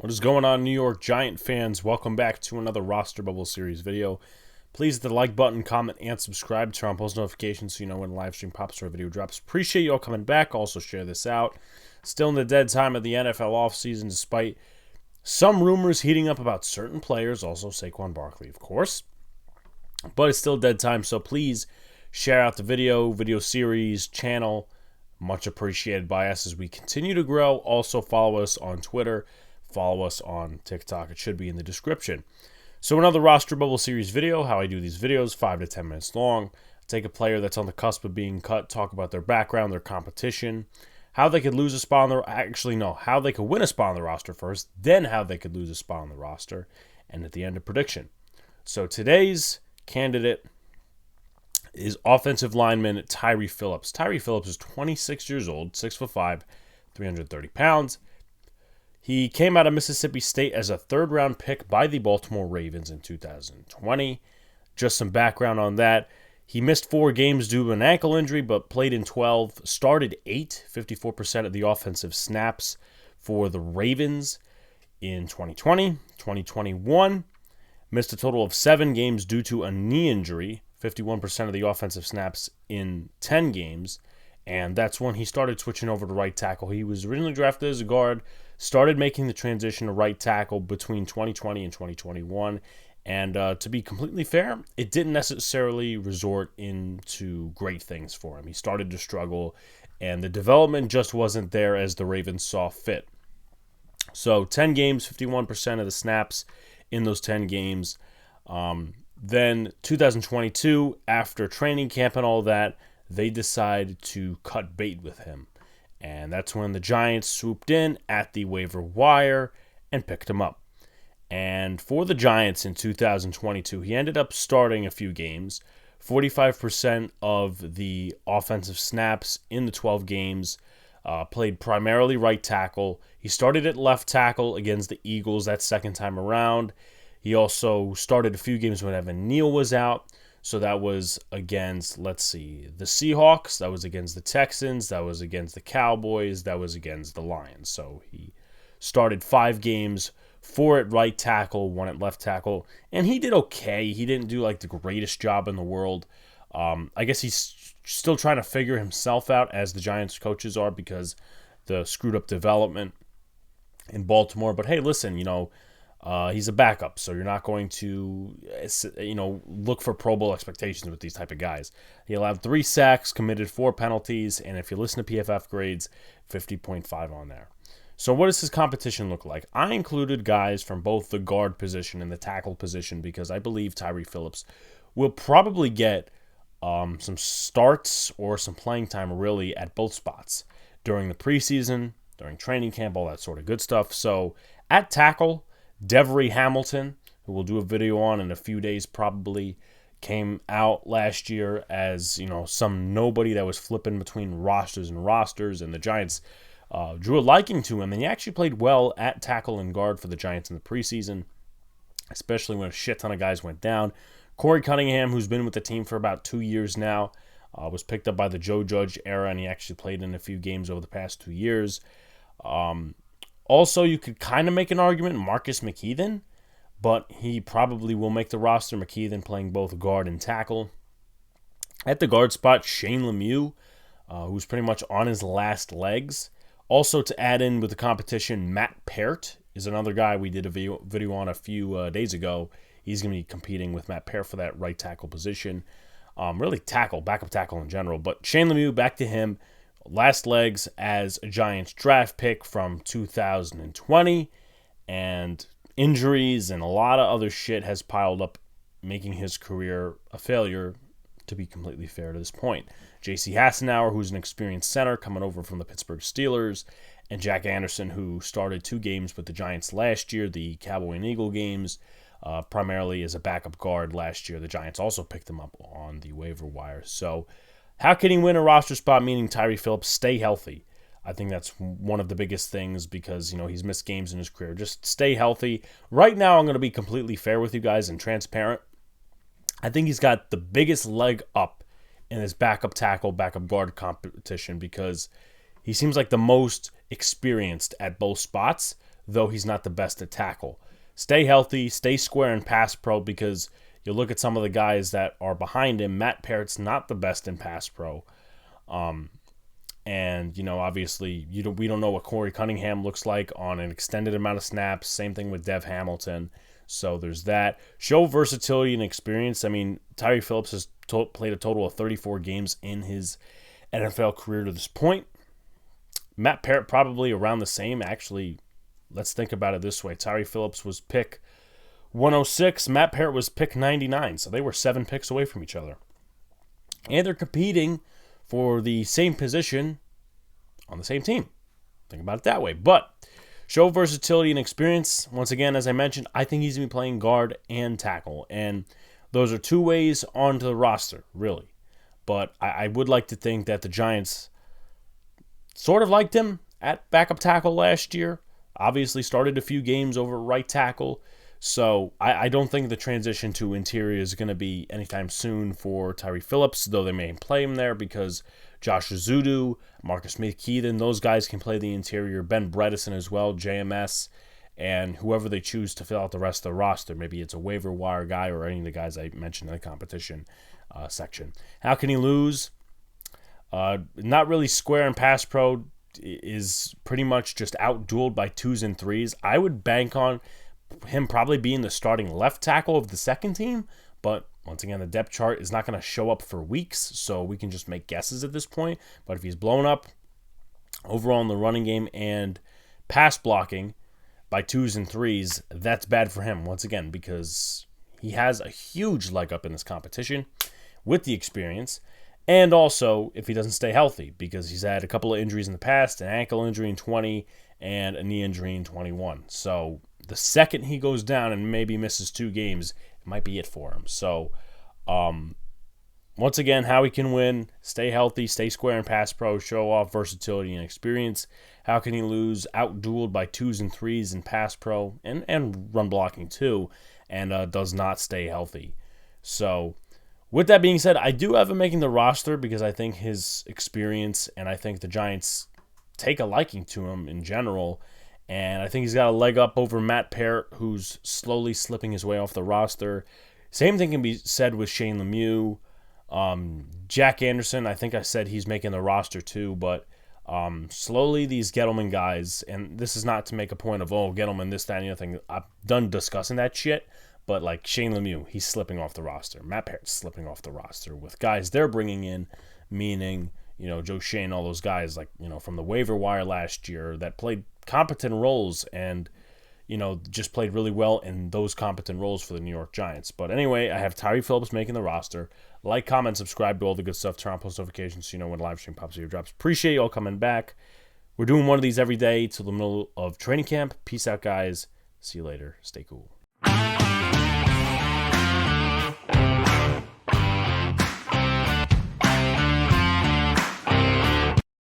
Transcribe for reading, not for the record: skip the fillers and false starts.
What is going on, New York Giant fans? Welcome back to another Roster Bubble Series video. Please hit the like button, comment, and subscribe. Turn on post notifications so you know when a live stream pops or a video drops. Appreciate you all coming back. Also share this out. Still in the dead time of the NFL offseason, despite some rumors heating up about certain players. Also Saquon Barkley, of course. But it's still dead time, so please share out the video series, channel. Much appreciated by us as we continue to grow. Also follow us on Twitter. Follow us on TikTok. It should be in the description. So another Roster Bubble Series video. How I do these videos, 5 to 10 minutes long. Take a player that's on the cusp of being cut, talk about their background, their competition, how they could lose a spot on the how they could win a spot on the roster first, then how they could lose a spot on the roster, and at the end, a prediction. So today's candidate is offensive lineman Tyre Phillips. Tyre Phillips is 26 years old, 6'5", 330 pounds. He came out of Mississippi State as a third-round pick by the Baltimore Ravens in 2020. Just some background on that. He missed 4 games due to an ankle injury, but played in 12, started 8, 54% of the offensive snaps for the Ravens in 2020. 2021, missed a total of 7 games due to a knee injury, 51% of the offensive snaps in 10 games, and that's when he started switching over to right tackle. He was originally drafted as a guard, started making the transition to right tackle between 2020 and 2021, and to be completely fair, it didn't necessarily resort into great things for him. He started to struggle, and the development just wasn't there as the Ravens saw fit. So 10 games, 51% of the snaps in those 10 games. Then 2022, after training camp and all that, they decide to cut bait with him. And that's when the Giants swooped in at the waiver wire and picked him up. And for the Giants in 2022, he ended up starting a few games. 45% of the offensive snaps in the 12 games, played primarily right tackle. He started at left tackle against the Eagles that second time around. He also started a few games when Evan Neal was out. So that was against, the Seahawks. That was against the Texans. That was against the Cowboys. That was against the Lions. So he started 5 games, 4 at right tackle, 1 at left tackle. And he did okay. He didn't do the greatest job in the world. I guess he's still trying to figure himself out, as the Giants coaches are, because the screwed up development in Baltimore. But hey, listen, he's a backup, so you're not going to, look for Pro Bowl expectations with these type of guys. He allowed 3 sacks, committed 4 penalties, and if you listen to PFF grades, 50.5 on there. So what does his competition look like? I included guys from both the guard position and the tackle position because I believe Tyre Phillips will probably get some starts or some playing time really at both spots during the preseason, during training camp, all that sort of good stuff. So at tackle, Devery Hamilton, who we'll do a video on in a few days probably, came out last year as, some nobody that was flipping between rosters, and the Giants drew a liking to him, and he actually played well at tackle and guard for the Giants in the preseason, especially when a shit ton of guys went down. Corey Cunningham, who's been with the team for about 2 years now, was picked up by the Joe Judge era, and he actually played in a few games over the past 2 years. Also, you could kind of make an argument, Marcus McKeithen, but he probably will make the roster. McKeithen playing both guard and tackle. At the guard spot, Shane Lemieux, who's pretty much on his last legs. Also, to add in with the competition, Matt Peart is another guy we did a video on a few days ago. He's going to be competing with Matt Peart for that right tackle position. Really backup tackle in general. But Shane Lemieux, back to him. Last legs as a Giants draft pick from 2020, and injuries and a lot of other shit has piled up, making his career a failure, to be completely fair to this point. J.C. Hassenauer, who's an experienced center coming over from the Pittsburgh Steelers, and Jack Anderson, who started 2 games with the Giants last year, the Cowboy and Eagle games, primarily as a backup guard last year. The Giants also picked him up on the waiver wire. So how can he win a roster spot, meaning Tyre Phillips stay healthy? I think that's one of the biggest things because, he's missed games in his career. Just stay healthy. Right now, I'm going to be completely fair with you guys and transparent. I think he's got the biggest leg up in his backup tackle, backup guard competition because he seems like the most experienced at both spots. though he's not the best at tackle. Stay healthy, stay square in pass pro, because you look at some of the guys that are behind him. Matt Parrott's not the best in pass pro. And, obviously, we don't know what Corey Cunningham looks like on an extended amount of snaps. Same thing with Dev Hamilton. So there's that. Show versatility and experience. I mean, Tyre Phillips has played a total of 34 games in his NFL career to this point. Matt Parrott probably around the same. Actually, let's think about it this way. Tyre Phillips was pick 106. Matt Parrott was pick 99. So they were 7 picks away from each other. And they're competing for the same position on the same team. Think about it that way. But show versatility and experience. Once again, as I mentioned, I think he's going to be playing guard and tackle. And those are 2 ways onto the roster, really. But I would like to think that the Giants sort of liked him at backup tackle last year. Obviously started a few games over right tackle. So I don't think the transition to interior is going to be anytime soon for Tyre Phillips, though they may play him there because Josh Azudu, Marcus Smith-Keaton, those guys can play the interior. Ben Bredesen as well, JMS, and whoever they choose to fill out the rest of the roster. Maybe it's a waiver wire guy or any of the guys I mentioned in the competition section. How can he lose? Not really square in pass pro, is pretty much just out-dueled by 2s and 3s. I would bank on him probably being the starting left tackle of the second team, but once again, the depth chart is not going to show up for weeks, so we can just make guesses at this point. But if he's blown up overall in the running game and pass blocking by 2s and 3s, that's bad for him, once again, because he has a huge leg up in this competition with the experience, and also if he doesn't stay healthy, because he's had a couple of injuries in the past, an ankle injury in 20 and a knee injury in 21. So the second he goes down and maybe misses 2 games, it might be it for him. So, once again, how he can win, stay healthy, stay square in pass pro, show off versatility and experience. How can he lose? Out-dueled by 2s and 3s in pass pro and run blocking too, and does not stay healthy. So, with that being said, I do have him making the roster because I think his experience and I think the Giants take a liking to him in general. And I think he's got a leg up over Matt Parrott, who's slowly slipping his way off the roster. Same thing can be said with Shane Lemieux. Jack Anderson, I think I said he's making the roster too, but slowly these Gettleman guys, and this is not to make a point of, Gettleman, this, that, and the other thing. I'm done discussing that shit, but like Shane Lemieux, he's slipping off the roster. Matt Parrott's slipping off the roster with guys they're bringing in, meaning, Joe Shane, all those guys like, from the waiver wire last year that played competent roles and, just played really well in those competent roles for the New York Giants. But anyway, I have Tyre Phillips making the roster. Like, comment, subscribe to all the good stuff. Turn on post notifications so you know when live stream pops video drops. Appreciate you all coming back. We're doing one of these every day till the middle of training camp. Peace out, guys. See you later. Stay cool.